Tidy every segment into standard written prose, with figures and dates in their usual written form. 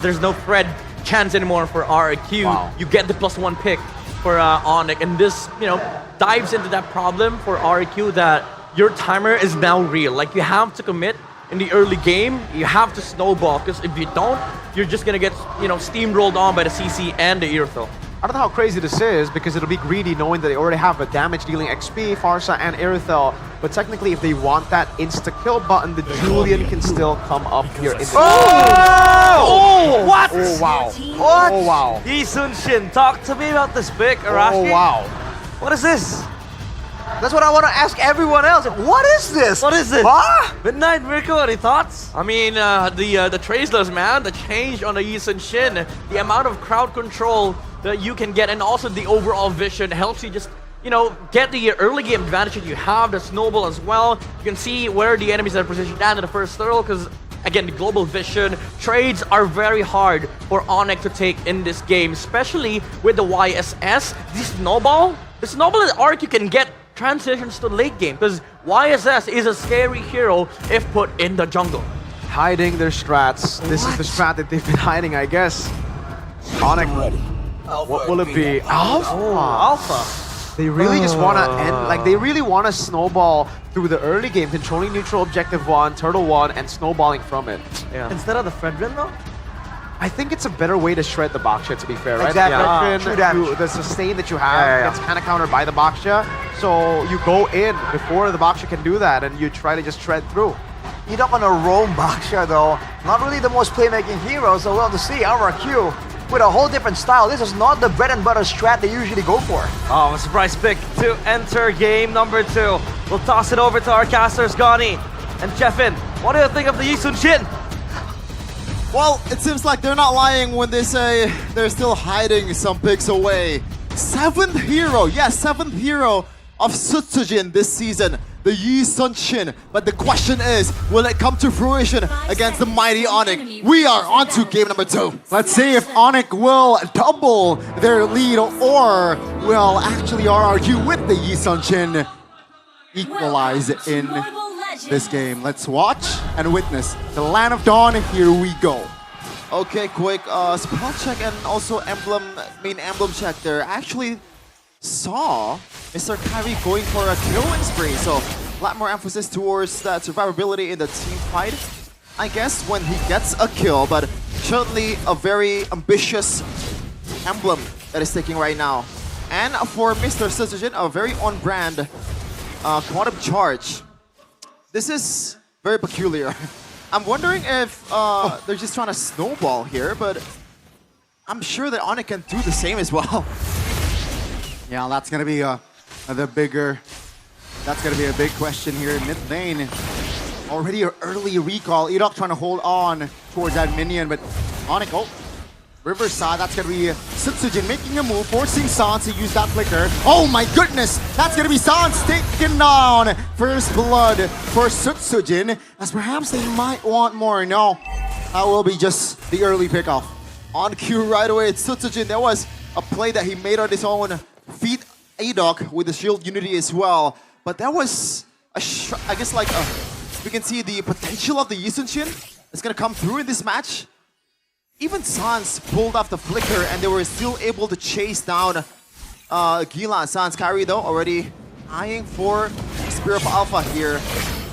There's no thread chance anymore for RRQ. Wow. You get the +1 pick for ONIC, and this, dives into that problem for RRQ that your timer is now real. Like, you have to commit in the early game. You have to snowball, because if you don't, you're just gonna get, steamrolled on by the CC and the Irithel. I don't know how crazy this is, because it'll be greedy knowing that they already have a damage-dealing XP, Farsa and Irithel. But technically, if they want that insta-kill button, the Julian can still come up here in the... Oh! What? Oh, wow. What? Oh, wow. Yi Sun-shin, talk to me about this pick, Arashi. Oh, wow. What is this? That's what I want to ask everyone else. What is this? What is it? Huh? Midnight Miracle, any thoughts? I mean, the Traceless, man, the change on the Yi Sun-shin, the amount of crowd control that you can get, and also the overall vision helps you just, get the early game advantage that you have, the snowball as well. You can see where the enemies are positioned at in the first turtle, because again, the global vision, trades are very hard for ONIC to take in this game, especially with the YSS. The snowball that RRQ can get transitions to late game, because YSS is a scary hero if put in the jungle. Hiding their strats. This is the strat that they've been hiding, I guess. ONIC, what will it be? Alpha? Alpha. They really just want to end, like, they really want to snowball through the early game, controlling neutral objective 1, turtle 1, and snowballing from it. Yeah. Instead of the Fredrin, though? I think it's a better way to shred the Baksha, to be fair, right? Exactly. Fredrin, True damage. the sustain that you have gets kind of countered by the Baksha, so you go in before the Baksha can do that, and you try to just shred through. You're not gonna roam Baksha though. Not really the most playmaking hero, so we'll have to see RRQ with a whole different style. This is not the bread and butter strat they usually go for. Oh, a surprise pick to enter game number 2. We'll toss it over to our casters, Gani and Jeffin. What do you think of the Yi Sun-shin? Well, it seems like they're not lying when they say they're still hiding some picks away. 7th hero, yes, 7th hero of Sutsujin this season, the Yi Sun-shin. But the question is, will it come to fruition against the mighty ONIC? We are on to game number 2. Let's see if ONIC will double their lead, or will actually RRQ with the Yi Sun-shin equalize in this game. Let's watch and witness the Land of Dawn. Here we go. Okay, quick spell check and also main emblem check there. Actually saw Mr. Kyrie going for a killing spree, so a lot more emphasis towards that survivability in the team fight, I guess, when he gets a kill, but certainly a very ambitious emblem that is taking right now. And for Mr. Sutsujin, a very on-brand quantum charge. This is very peculiar. I'm wondering if they're just trying to snowball here, but I'm sure that ONIC can do the same as well. Yeah, that's gonna be that's gonna be a big question here in mid lane. Already an early recall. Edok trying to hold on towards that minion, but ONIC, oh, Riverside, that's gonna be Sutsujin making a move, forcing Sans to use that flicker. Oh my goodness, that's gonna be Sans taken down. First blood for Sutsujin, as perhaps they might want more. No, that will be just the early pickoff. On cue right away, it's Sutsujin. There was a play that he made on his own, feed Edok with the shield unity as well. But that was, I guess, like, we can see the potential of the Yi Sun-shin is gonna come through in this match. Even Sans pulled off the flicker and they were still able to chase down Gila. Sans Kyrie though already eyeing for Spear of Alpha here.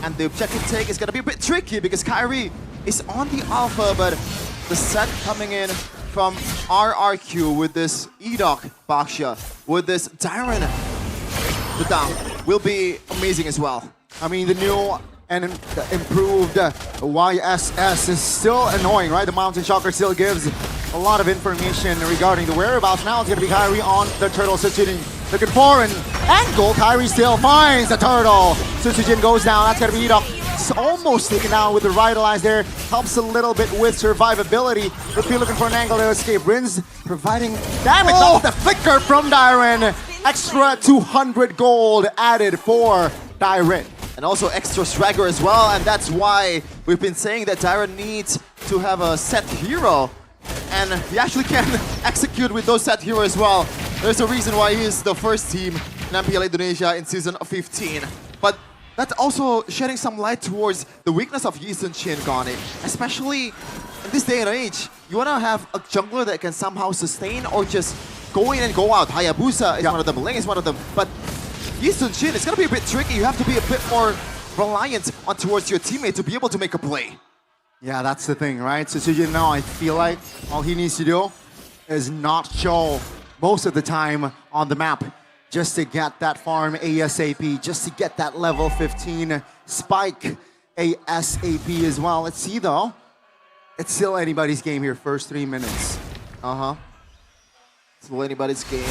And the objective take is gonna be a bit tricky because Kyrie is on the Alpha, but the set coming in from RRQ with this Edok Baksha, with this Dyran the down, will be amazing as well. I mean, the new and the improved YSS is still annoying, right? The Mountain Shocker still gives a lot of information regarding the whereabouts. Now it's going to be Kyrie on the turtle. Sutsujin looking for an angle. Kyrie still finds the turtle. Sutsujin goes down. That's going to be Edok. It's almost taken down with the Revitalize there. Helps a little bit with survivability. Rupee looking for an angle to escape. Rins providing damage off the flicker from Dyran. Extra 200 gold added for Dyran. And also extra swagger as well, and that's why we've been saying that Dyran needs to have a set hero. And he actually can execute with those set heroes as well. There's a reason why he is the first team in MPL Indonesia in Season 15. But that's also shedding some light towards the weakness of Yi Sun-shin, Gani. Especially in this day and age, you want to have a jungler that can somehow sustain or just go in and go out. Hayabusa is one of them, Ling is one of them, but Yi Sun-shin, it's going to be a bit tricky. You have to be a bit more reliant on towards your teammate to be able to make a play. Yeah, that's the thing, right? So Sujin now, I feel like all he needs to do is not show most of the time on the map just to get that farm ASAP, just to get that level 15 spike ASAP as well. Let's see though. It's still anybody's game here, first 3 minutes. Still anybody's game.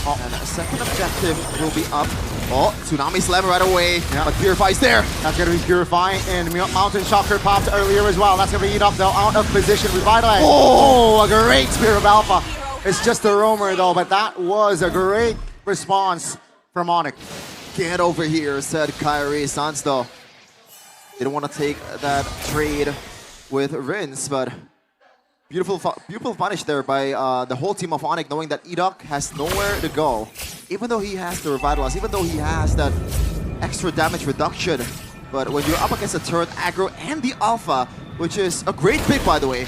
And a second objective will be up. Oh, Tsunami Slam right away. Yeah. But Purify's there. That's going to be Purify, and Mountain Shocker popped earlier as well. That's going to be Enoch though, out of position. Revitalize. Oh, a great Spear of Alpha. It's just a roamer though, but that was a great response from ONIC. Get over here, said Kyrie. Sans though didn't want to take that trade with Rince, but beautiful punish there by the whole team of ONIC, knowing that Edok has nowhere to go. Even though he has the Revitalize, even though he has that extra damage reduction. But when you're up against the turret aggro and the Alpha, which is a great pick by the way,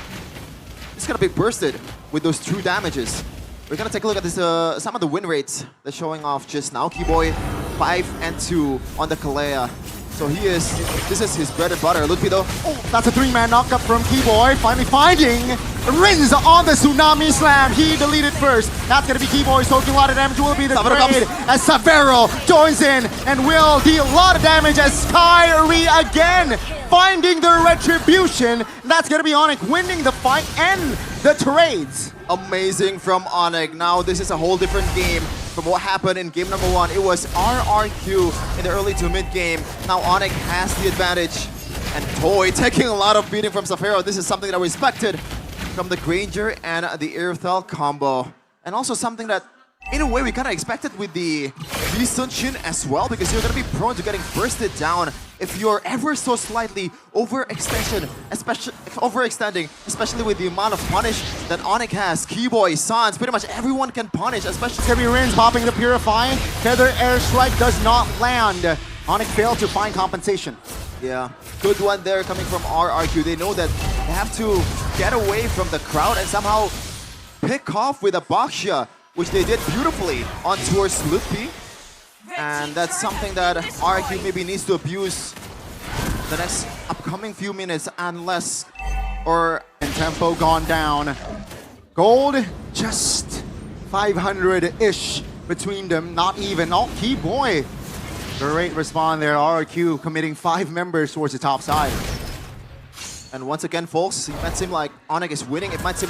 it's gonna be bursted with those 2 damages. We're gonna take a look at this, some of the win rates that's showing off just now. Keyboy 5 and 2 on the Kalea. So this is his bread and butter. Ludpi though. Oh, that's a 3-man knockup from Keyboy. Finally finding Rinz on the Tsunami Slam. He deleted first. That's going to be Keyboy soaking a lot of damage. Will be the trade as Savero joins in and will deal a lot of damage as Kyrie again finding the retribution. That's going to be ONIC winning the fight and the trades. Amazing from ONIC. Now this is a whole different game from what happened in game number 1. It was RRQ in the early to mid game. Now ONIC has the advantage. And Toy taking a lot of beating from Safero. This is something that I respected from the Granger and the Airthel combo. And also something that, in a way, we kind of expected with the Yi Sun-shin as well, because you're going to be prone to getting bursted down if you're ever so slightly overextending, especially with the amount of punish that ONIC has. Keyboy, Sans, pretty much everyone can punish, especially Heavy Rinz popping the Purify. Feather Airstrike does not land. ONIC failed to find compensation. Yeah, good one there coming from RRQ. They know that they have to get away from the crowd and somehow pick off with a Baksha, which they did beautifully on towards Ludpi. And that's something that RRQ maybe needs to abuse the next upcoming few minutes unless and tempo gone down. Gold just 500-ish between them, not even. Oh, Keyboy. Great respawn there. RRQ committing 5 members towards the top side. And once again, folks, it might seem like ONIC is winning. It might seem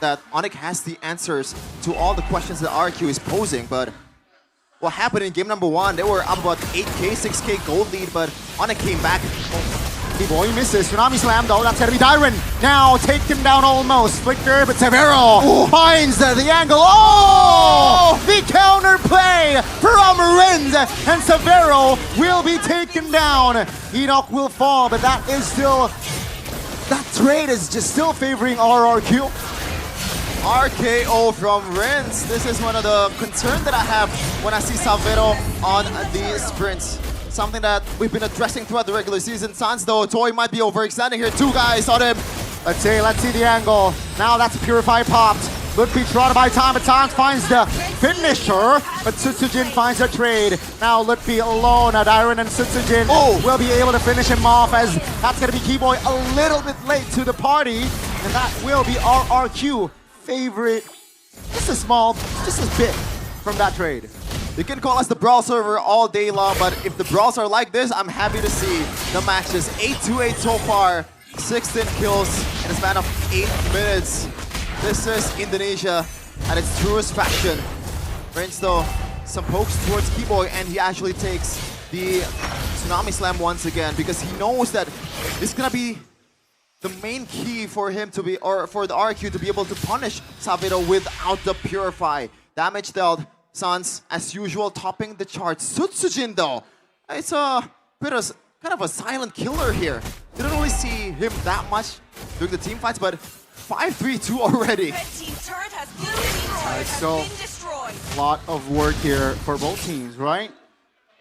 that ONIC has the answers to all the questions that RRQ is posing, but what happened in game number 1, they were up about 8k, 6k gold lead, but ONIC came back. Keyboy misses. Tsunami Slam though, that's gonna be Dyron. Now take him down almost. Flicker, but Severo finds the angle. Oh! The counter play from Rinz, and Severo will be taken down. Enoch will fall, but that is still, that trade is just still favoring RRQ. RKO from Rinz. This is one of the concerns that I have when I see Savero on the sprints. Something that we've been addressing throughout the regular season. Sans though, Toy might be overextending here. 2 guys on him. Let's see the angle. Now that's Purify popped. Ludpi trotted by time, but Sans finds the finisher, but Sutsujin finds a trade. Now Ludpi alone. Now Dyron and Sutsujin will be able to finish him off, as that's going to be Keyboy a little bit late to the party, and that will be RRQ favorite. Just a bit from that trade. You can call us the Brawl server all day long, but if the Brawls are like this, I'm happy to see the matches. 8-8 so far, 16 kills in a span of 8 minutes. This is Indonesia at its truest fashion. Rinz though, some pokes towards Keyboy, and he actually takes the Tsunami Slam once again, because he knows that this is gonna be the main key for him to be, or for the RQ to be able to punish Savero without the Purify. Damage dealt. Sans, as usual, topping the charts. Sutsujin, though, it's a bit of kind of a silent killer here. Didn't really see him that much during the team fights, but 5-3-2 already. So a lot of work here for both teams, right?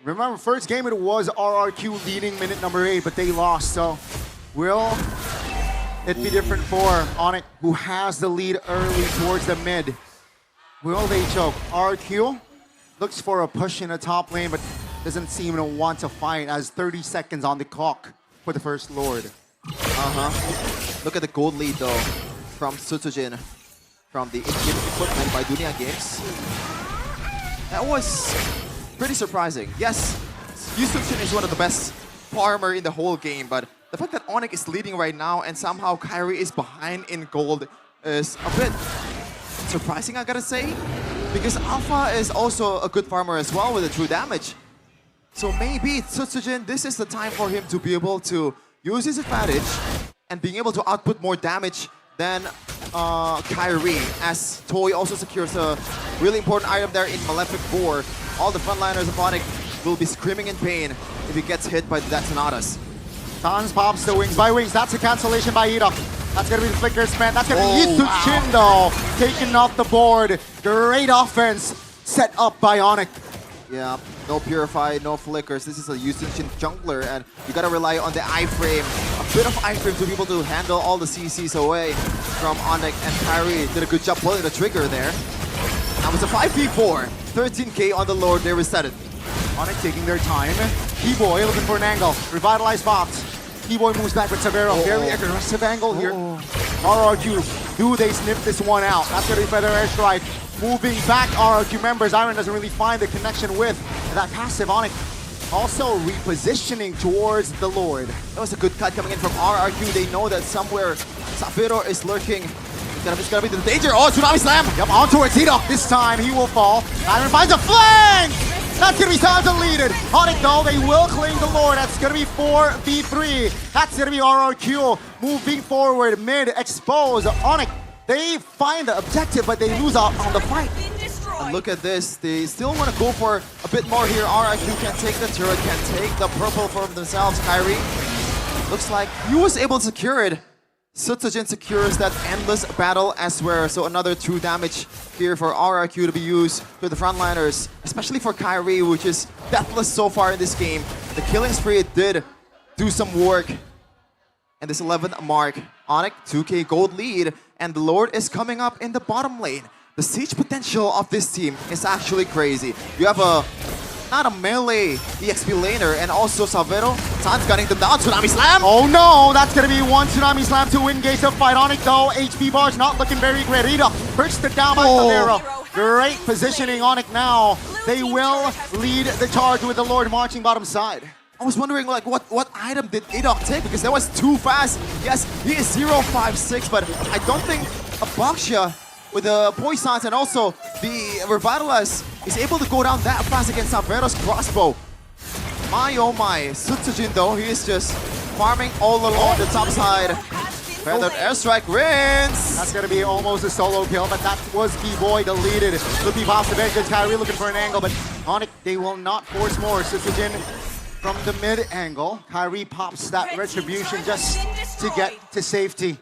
Remember, first game it was RRQ leading minute number 8, but they lost. So will It'd be different for ONIC, who has the lead early towards the mid. Will they choke? RRQ looks for a push in the top lane, but doesn't seem to want to fight as 30 seconds on the clock for the first Lord. Look at the gold lead though from Sutsujin from the in-game equipment by Dunia Games. That was pretty surprising. Yes, Sutsujin is one of the best farmer in the whole game, but the fact that ONIC is leading right now and somehow Kyrie is behind in gold is a bit surprising, I gotta say. Because Alpha is also a good farmer as well with the true damage. So maybe Sutsujin, this is the time for him to be able to use his advantage and being able to output more damage than Kyrie, as Toy also secures a really important item there in Malefic 4. All the frontliners of ONIC will be screaming in pain if he gets hit by the detonatas. Sans pops the wings by wings. That's a cancellation by Edok. That's gonna be the flicker spent. That's gonna be Sutsujin though, taken off the board. Great offense set up by ONIC. Yeah, no Purify, no Flickers. This is a Yusunchin jungler, and you gotta rely on the iframe. A bit of iframe to be able to handle all the CCs away from ONIC, and Kyrie did a good job pulling the trigger there. That was a 5v4. 13k on the Lord, they reset it. ONIC taking their time. Keyboy looking for an angle. Revitalize bots. Keyboy moves back with Severo. Very aggressive angle here. RRQ, do they snip this one out? That's gonna be Feather Airstrike. Moving back, RRQ members. Iron doesn't really find the connection with that passive. ONIC also repositioning towards the Lord. That was a good cut coming in from RRQ. They know that somewhere Safiro is lurking. It's gonna be the danger. Oh, Tsunami Slam! Yep, on towards Edok. This time he will fall. Iron finds a flank! That's gonna be time to lead it. ONIC though, they will claim the Lord. That's gonna be 4v3. That's gonna be RRQ moving forward. Mid exposed. ONIC, they find the objective, but they lose out on the fight. And look at this. They still want to go for a bit more here. RRQ can take the turret, can take the purple for themselves. Kyrie looks like he was able to secure it. Sutsujin secures that endless battle as well. So another true damage here for RRQ to be used for the frontliners, especially for Kyrie, which is deathless so far in this game. The killing spree did do some work. And this 11th mark, ONIC 2k gold lead, and the Lord is coming up in the bottom lane. The siege potential of this team is actually crazy. You have not a melee EXP laner, and also Salvero. San's gunning them down. Tsunami Slam! Oh no, that's gonna be one Tsunami Slam to engage the fight. ONIC though, HP bars not looking very great. Rita perched it down by Salvero. Great positioning. ONIC now. They will lead the charge with the Lord marching bottom side. I was wondering, like, what item did Edok take? Because that was too fast. Yes, he is 056, but I don't think a Baksha with the Poisons and also the Revitalize is able to go down that fast against Savero's crossbow. My oh my. Sutsujin though, he is just farming all along the top side. Feathered Airstrike wins! That's gonna be almost a solo kill, but that was Keyboy deleted. Flippy pops the vengeance. Kyrie looking for an angle, but ONIC, they will not force more. Sutsujin from the mid angle. Kyrie pops that retribution just to get to safety.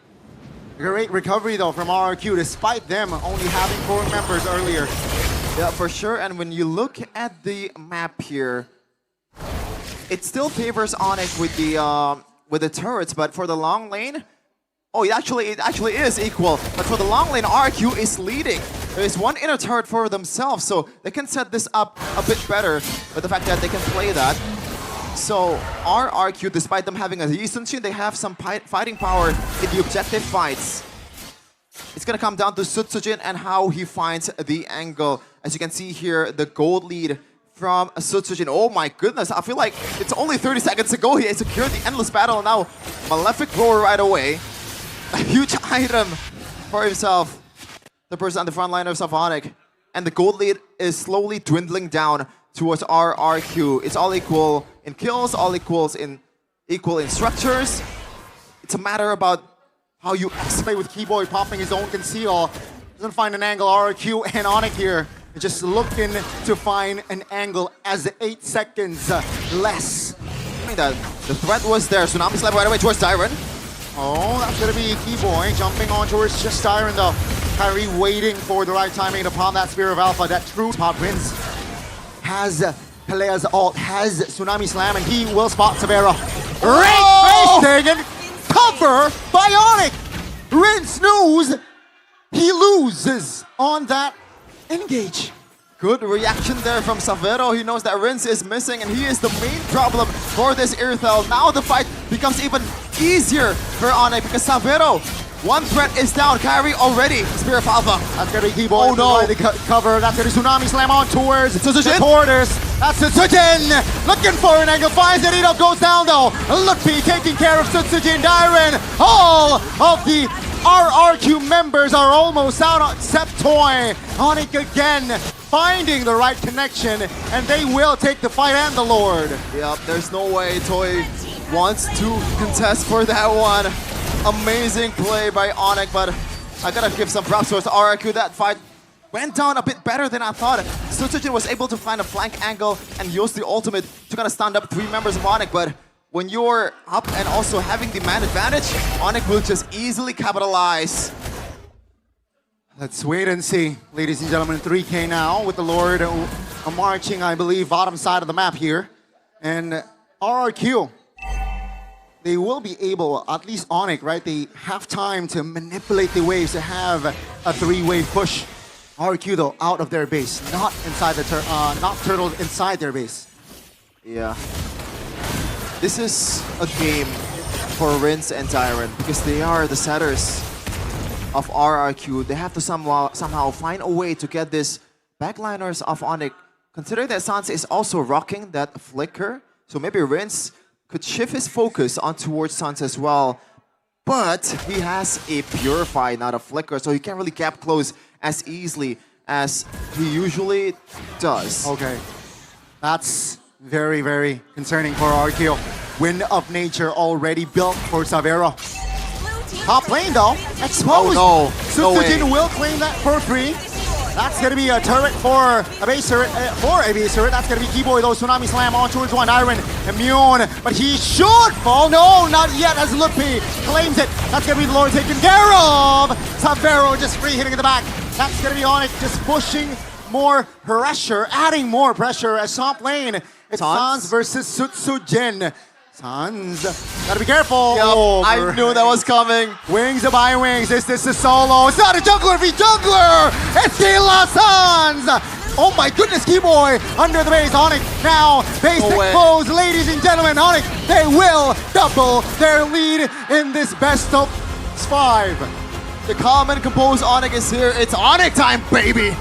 Great recovery though from RRQ, despite them only having 4 members earlier. Yeah, for sure. And when you look at the map here, it still favors ONIC with the turrets, but for the long lane, oh, it actually is equal. But for the long lane, RRQ is leading. There is one inner turret for themselves, so they can set this up a bit better with the fact that they can play that. So RRQ, despite them having a Yusunchin, they have some fighting power in the objective fights. It's gonna come down to Sutsujin and how he finds the angle. As you can see here, the gold lead from Sutsujin. Oh my goodness, I feel like it's only 30 seconds ago he secured the endless battle. Now Malefic Roar right away. A huge item for himself. The person on the front line of ONIC. And the gold lead is slowly dwindling down towards RRQ. It's all equal in kills, all equal in structures. It's a matter about how you play with Keyboy popping his own conceal. Doesn't find an angle. RRQ and ONIC here just looking to find an angle as 8 seconds less. I mean, the threat was there. Tsunami Slam right away towards Tyron. Oh, that's gonna be Keyboy jumping on towards just Tyron though. Kyrie waiting for the right timing upon that Spear of Alpha. That true spot wins. Has Pelea's ult, has Tsunami Slam, and he will spot Severo. Great face taken! Come cover by ONIC. Rince knows he loses on that engage. Good reaction there from Savero. He knows that Rince is missing and he is the main problem for this Irthel. Now the fight becomes even easier for ONIC because Savero, one threat is down. Kyrie already. Spear of Alpha. That's gonna be Keyboy. Oh no. The cover. That's gonna be Tsunami Slam on towards Tsuzujin. supporters. That's Tsuzujin. Looking for an angle. Finds it. Ito goes down though. Lutfi taking care of Tsuzujin. Dyron. All of the RRQ members are almost out except Toy. ONIC again finding the right connection and they will take the fight and the Lord. Yep, there's no way Toy wants to contest for that one. Amazing play by ONIC, but I gotta give some props towards RRQ. That fight went down a bit better than I thought. Tsuzujin was able to find a flank angle and use the ultimate to kind of stand up 3 members of ONIC, but when you're up and also having the man advantage, ONIC will just easily capitalize. Let's wait and see, ladies and gentlemen. 3K now with the Lord marching, I believe, bottom side of the map here. And RRQ, they will be able, at least ONIC, right? They have time to manipulate the waves to have a 3-wave push. RRQ though, out of their base, not inside the not turtled inside their base. Yeah. This is a game for Rince and Tyron because they are the setters of RRQ. They have to somehow find a way to get this backliners of ONIC. Considering that Sansa is also rocking that flicker, so maybe Rince could shift his focus on towards Sansa as well. But he has a Purify, not a flicker, so he can't really gap close as easily as he usually does. Okay, that's very, very concerning for RRQ. Wind of Nature already built for Savero. Top lane though, exposed. Oh no, no way. Tsuzujin will claim that for free. That's gonna be a turret for a base turret. That's gonna be Keyboy though. Tsunami Slam on towards one. Iron immune, but he should fall. No, not yet as Lutfi claims it. That's gonna be the Lord taken care of. Savero just free hitting in the back. That's gonna be ONIC just pushing more pressure, adding more pressure as top lane. It's Sans versus Tsuzujin. Sans, gotta be careful. Yep, Oh, I knew that was coming. Wings by wings. Is this a solo? It's not a jungler v jungler. It's De La Sans. Oh my goodness, Keyboy under the base. ONIC now base exposed. Ladies and gentlemen, ONIC, they will double their lead in this best of 5. The calm and composed ONIC is here. It's ONIC time, baby.